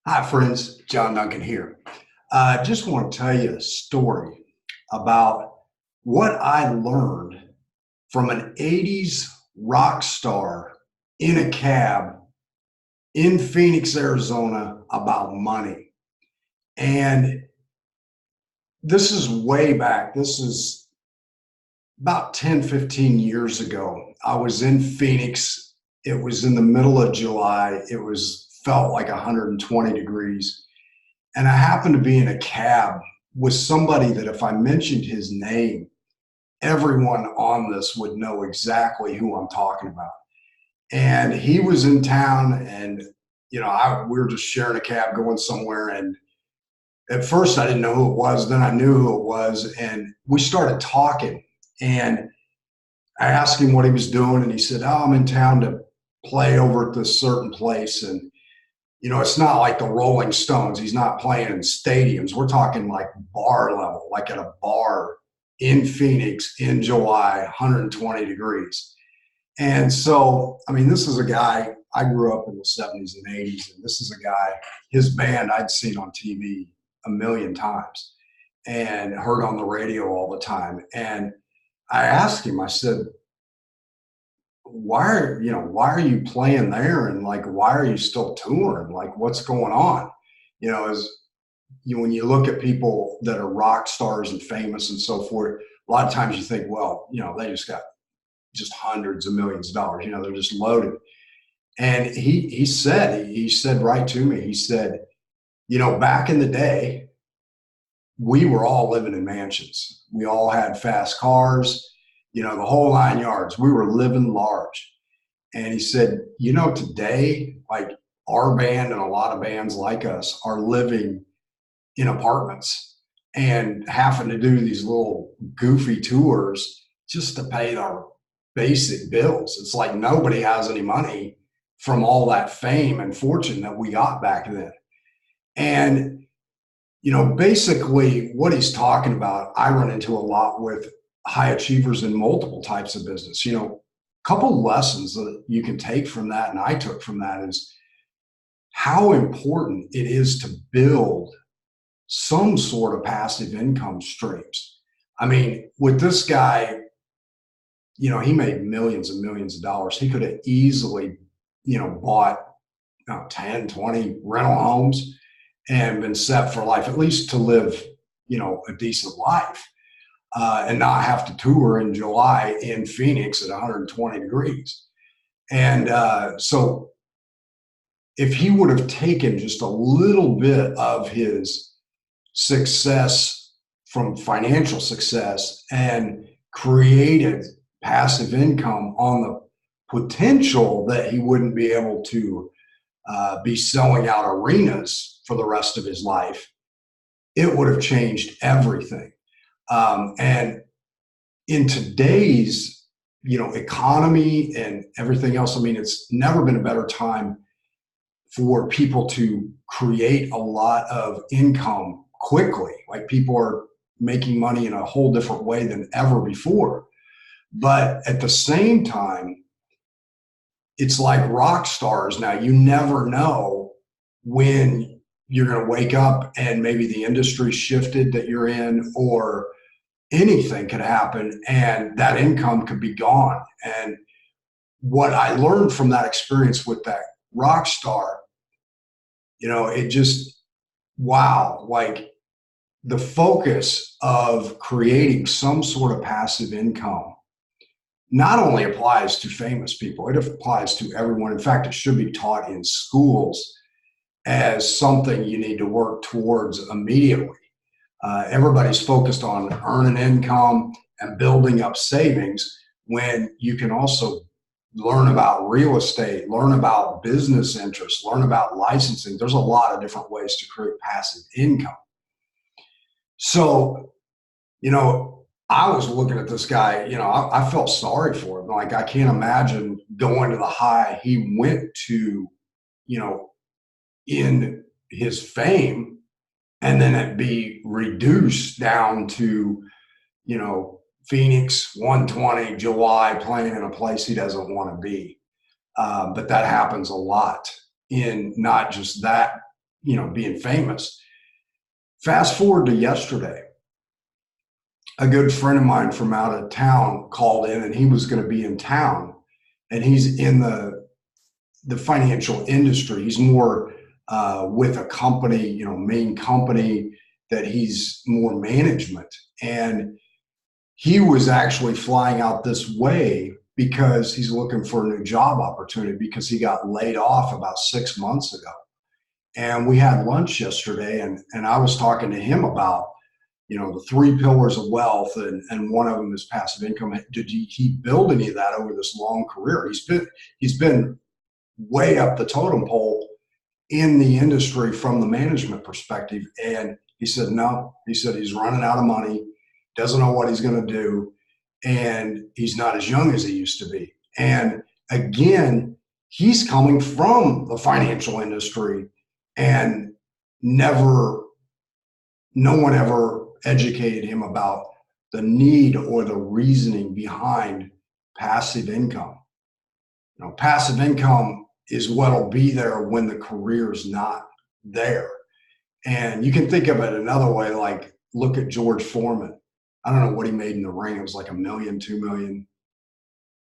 Hi, friends. John Duncan here. I just want to tell you a story about what I learned from an 80s rock star in a cab in Phoenix, Arizona about money. And this is way back. This is about 10, 15 years ago. I was in Phoenix. It was in the middle of July. It was felt like 120 degrees. And I happened to be in a cab with somebody that if I mentioned his name, everyone on this would know exactly who I'm talking about. And he was in town, and we were just sharing a cab going somewhere. And at first, I didn't know who it was. Then I knew who it was, and we started talking. And I asked him what he was doing, and he said, "Oh, I'm in town to play over at this certain place." And it's not like the Rolling Stones. He's not playing in stadiums. We're talking like bar level, like at a bar in Phoenix in July, 120 degrees. And so, I mean, this is a guy, I grew up in the 70s and 80s, and this is a guy, his band I'd seen on TV a million times and heard on the radio all the time. And I asked him, I said, why are you playing there, and like why are you still touring, like what's going on? As when you look at people that are rock stars and famous and so forth, a lot of times you think, well, they just got just hundreds of millions of dollars, they're just loaded. And he said right to me, he said, back in the day, we were all living in mansions, we all had fast cars, the whole 9 yards, we were living large. And he said, today, like our band and a lot of bands like us are living in apartments and having to do these little goofy tours just to pay our basic bills. It's like nobody has any money from all that fame and fortune that we got back then. And, basically what he's talking about, I run into a lot with high achievers in multiple types of business. Couple lessons that you can take from that, and I took from that, is how important it is to build some sort of passive income streams. I mean, with this guy, he made millions and millions of dollars. He could have easily, bought 10, 20 rental homes and been set for life, at least to live, a decent life, and not have to tour in July in Phoenix at 120 degrees. And so if he would have taken just a little bit of his success from financial success and created passive income on the potential that he wouldn't be able to be selling out arenas for the rest of his life, it would have changed everything. And in today's, economy and everything else, I mean, it's never been a better time for people to create a lot of income quickly. Like people are making money in a whole different way than ever before. But at the same time, it's like rock stars now. You never know when you're going to wake up and maybe the industry shifted that you're in, or anything could happen and that income could be gone. And what I learned from that experience with that rock star, it just, wow, like the focus of creating some sort of passive income not only applies to famous people, it applies to everyone. In fact, it should be taught in schools as something you need to work towards immediately. Everybody's focused on earning income and building up savings when you can also learn about real estate, learn about business interests, learn about licensing. There's a lot of different ways to create passive income. So, I was looking at this guy, I felt sorry for him. Like, I can't imagine going to the high he went to, in his fame, and then it be reduced down to, Phoenix, 120, July, playing in a place he doesn't want to be. But that happens a lot in not just that, being famous. Fast forward to yesterday, a good friend of mine from out of town called in, and he was going to be in town, and he's in the financial industry. He's more with a company, main company that he's more management. And he was actually flying out this way because he's looking for a new job opportunity because he got laid off about 6 months ago. And we had lunch yesterday, and I was talking to him about, the three pillars of wealth, and one of them is passive income. Did he build any of that over this long career? He's been way up the totem pole in the industry from the management perspective. And he said, no, he said he's running out of money, doesn't know what he's going to do, and he's not as young as he used to be. And again, he's coming from the financial industry, and no one ever educated him about the need or the reasoning behind passive income. Passive income is what'll be there when the career is not there. And you can think of it another way, like look at George Foreman. I don't know what he made in the ring. It was like $1 million, $2 million.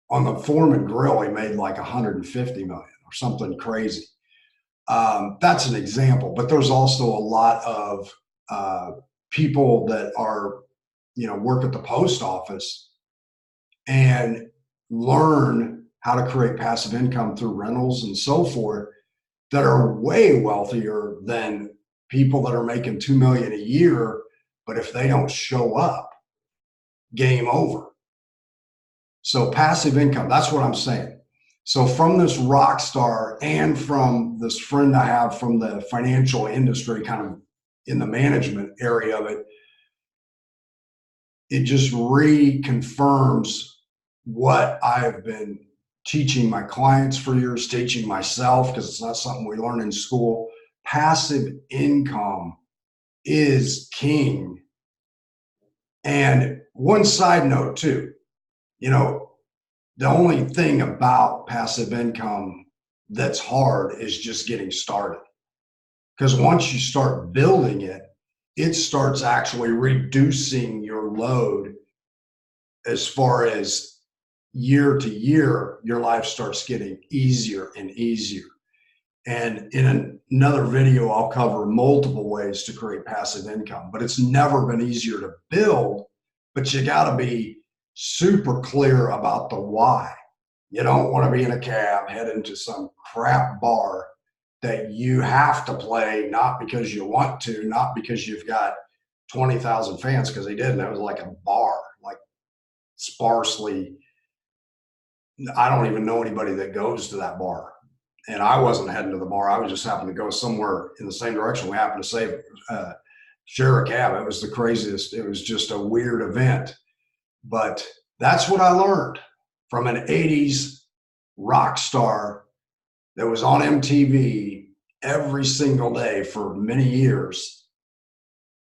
On the Foreman grill, he made like 150 million or something crazy. That's an example, but there's also a lot of people that are, work at the post office and learn how to create passive income through rentals and so forth that are way wealthier than people that are making 2 million a year. But if they don't show up, game over. So passive income, that's what I'm saying. So from this rock star and from this friend I have from the financial industry, kind of in the management area of it, it just reconfirms what I've been teaching my clients for years, teaching myself, because it's not something we learn in school. Passive income is king. And one side note too, the only thing about passive income that's hard is just getting started. Because once you start building it, it starts actually reducing your load as far as year to year, your life starts getting easier and easier. And in another video, I'll cover multiple ways to create passive income, but it's never been easier to build, but you got to be super clear about the why. You don't want to be in a cab heading to some crap bar that you have to play, not because you want to, not because you've got 20,000 fans, because they didn't. It was like a bar, like sparsely. I don't even know anybody that goes to that bar. And I wasn't heading to the bar. I was just happened to go somewhere in the same direction. We happened to share a cab. It was the craziest. It was just a weird event. But that's what I learned from an 80s rock star that was on MTV every single day for many years.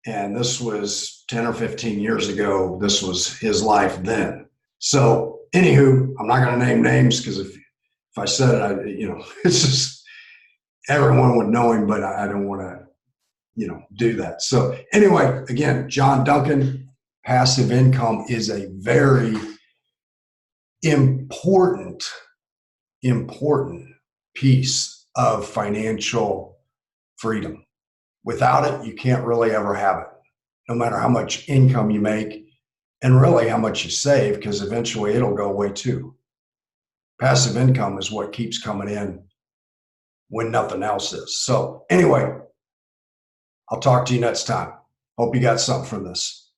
And this was 10 or 15 years ago. This was his life then. So anywho, I'm not going to name names because if I said it, it's just everyone would know him, but I don't want to, do that. So anyway, again, John Duncan, passive income is a very important piece of financial freedom. Without it, you can't really ever have it, no matter how much income you make and really how much you save, because eventually it'll go away too. Passive income is what keeps coming in when nothing else is. So anyway, I'll talk to you next time. Hope you got something from this.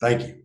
Thank you.